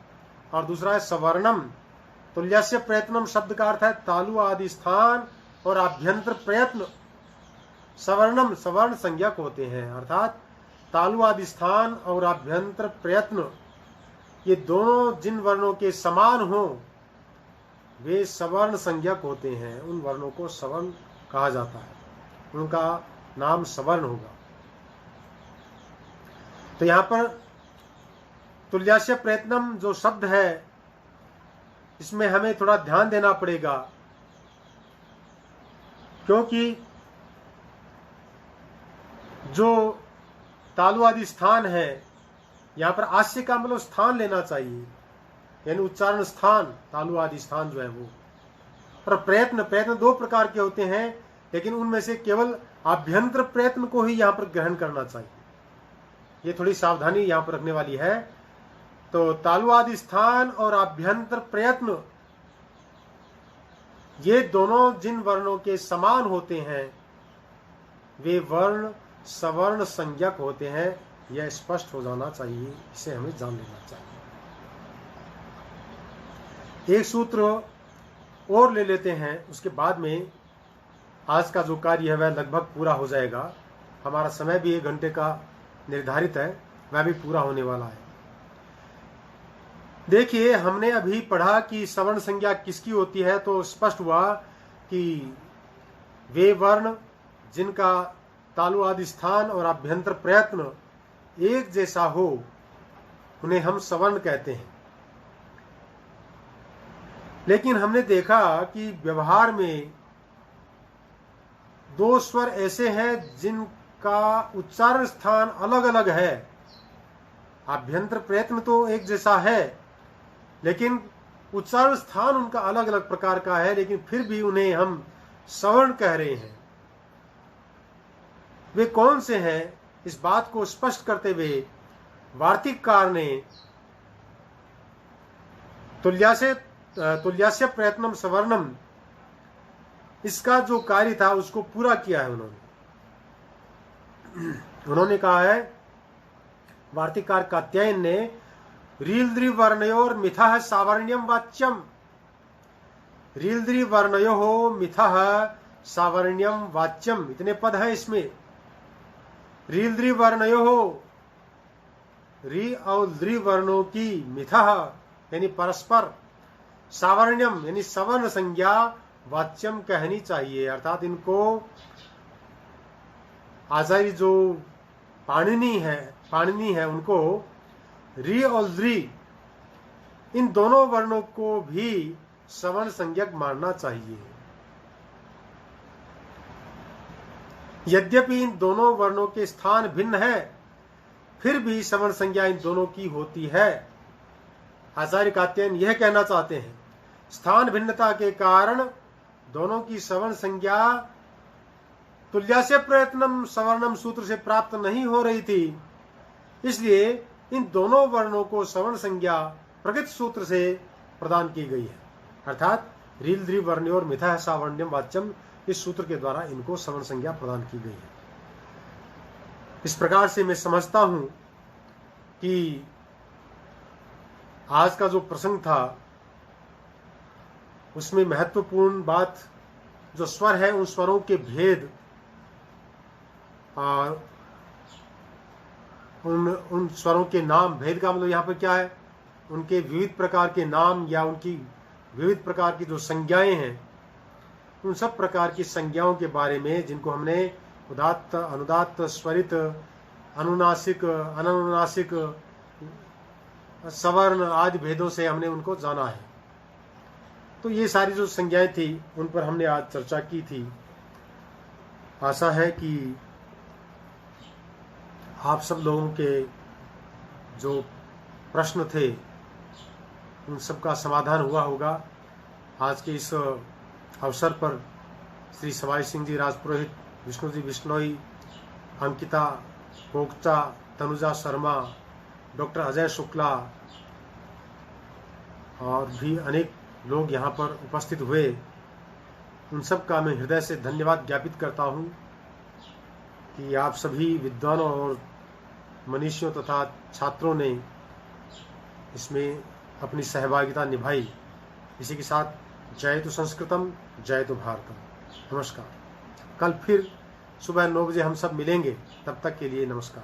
और दूसरा है सवर्णम। तुल्यस्य प्रयत्नम शब्द का अर्थ है तालु आदि स्थान और आभ्यंतर प्रयत्न। सवर्णम सवर्ण संज्ञक होते हैं, अर्थात तालु आदि स्थान और आभ्यंतर प्रयत्न ये दोनों जिन वर्णों के समान हो वे सवर्ण संज्ञक होते हैं। उन वर्णों को सवर्ण कहा जाता है, उनका नाम सवर्ण होगा। तो यहां पर तुल्यस्य प्रयत्नम जो शब्द है इसमें हमें थोड़ा ध्यान देना पड़ेगा, क्योंकि जो तालु आदि स्थान है, यहां पर आस्य का मतलब स्थान लेना चाहिए, यानी उच्चारण स्थान, तालु आदि स्थान जो है वो। और प्रयत्न दो प्रकार के होते हैं, लेकिन उनमें से केवल आभ्यंतर प्रयत्न को ही यहां पर ग्रहण करना चाहिए। ये थोड़ी सावधानी यहां पर रखने वाली है। तो तालु आदि स्थान और आभ्यंतर प्रयत्न, ये दोनों जिन वर्णों के समान होते हैं वे वर्ण सवर्ण संज्ञक होते हैं, यह स्पष्ट हो जाना चाहिए, इसे हमें जान लेना चाहिए। एक सूत्र और ले लेते हैं, उसके बाद में आज का जो कार्य है वह लगभग पूरा हो जाएगा। हमारा समय भी 1 घंटे का निर्धारित है, वह भी पूरा होने वाला है। देखिए, हमने अभी पढ़ा कि सवर्ण संज्ञा किसकी होती है, तो स्पष्ट हुआ कि वे वर्ण जिनका तालु आदि स्थान और आभ्यंतर प्रयत्न एक जैसा हो, उन्हें हम सवर्ण कहते हैं। लेकिन हमने देखा कि व्यवहार में 2 स्वर ऐसे हैं जिनका उच्चारण स्थान अलग अलग है। आभ्यंतर प्रयत्न तो एक जैसा है, लेकिन उच्चारण स्थान उनका अलग अलग प्रकार का है, लेकिन फिर भी उन्हें हम सवर्ण कह रहे हैं। वे कौन से हैं, इस बात को स्पष्ट करते हुए वार्तिककार ने तुल्यास्य प्रयत्नम सवर्णम, इसका जो कार्य था उसको पूरा किया है। उन्होंने कहा है, वार्तिककार कात्यायन ने, रील्द्रि वर्णयोर मिथः सावर्ण्यम वाच्यम, रील्द्रि वर्णयो मिथः सावर्ण्यम वाच्यम, इतने पद है इसमें। रील्द्रि वर्णयो, री और द्रि वर्णों की, मिथः यानी परस्पर, सावर्ण्यम यानी सवर्ण संज्ञा, वाच्यम कहनी चाहिए। अर्थात इनको आचार्य जो पाणिनि है उनको री और द्रि, इन दोनों वर्णों को भी सवर्ण संज्ञक मानना चाहिए। यद्यपि इन दोनों वर्णों के स्थान भिन्न है, फिर भी सवर्ण संज्ञा इन दोनों की होती है। आचार्य कात्यायन यह कहना चाहते हैं, स्थान भिन्नता के कारण दोनों की सवर्ण संज्ञा तुल्यास्य प्रयत्नम सवर्णम सूत्र से प्राप्त नहीं हो रही थी, इसलिए इन दोनों वर्णों को सवर्ण संज्ञा प्रकृत सूत्र से प्रदान की गई है। अर्थात रील द्रि वर्ण्योर मिथः सावर्ण्यम वाच्यम, इस सूत्र के द्वारा इनको सवर्ण संज्ञा प्रदान की गई है। इस प्रकार से मैं समझता हूं कि आज का जो प्रसंग था उसमें महत्वपूर्ण बात जो स्वर है, उन स्वरों के भेद और उन स्वरों के नाम, भेद का मतलब यहाँ पर क्या है, उनके विविध प्रकार के नाम या उनकी विविध प्रकार की जो संज्ञाएं हैं, उन सब प्रकार की संज्ञाओं के बारे में, जिनको हमने उदात्त, अनुदात्त, स्वरित, अनुनासिक, अननुनासिक, सवर्ण आदि भेदों से हमने उनको जाना है। तो ये सारी जो संज्ञाएं थी उन पर हमने आज चर्चा की थी। आशा है कि आप सब लोगों के जो प्रश्न थे उन सब का समाधान हुआ होगा। आज के इस अवसर पर श्री सवाई सिंह जी राजपुरोहित, विष्णु जी बिश्नोई, अंकिता पोक्चा, तनुजा शर्मा, डॉक्टर अजय शुक्ला और भी अनेक लोग यहाँ पर उपस्थित हुए, उन सब का मैं हृदय से धन्यवाद ज्ञापित करता हूँ कि आप सभी विद्वानों और मनीषियों तथा छात्रों ने इसमें अपनी सहभागिता निभाई। इसी के साथ जयतु संस्कृतम, जयतु भारतम। नमस्कार। कल फिर सुबह 9 बजे हम सब मिलेंगे, तब तक के लिए नमस्कार।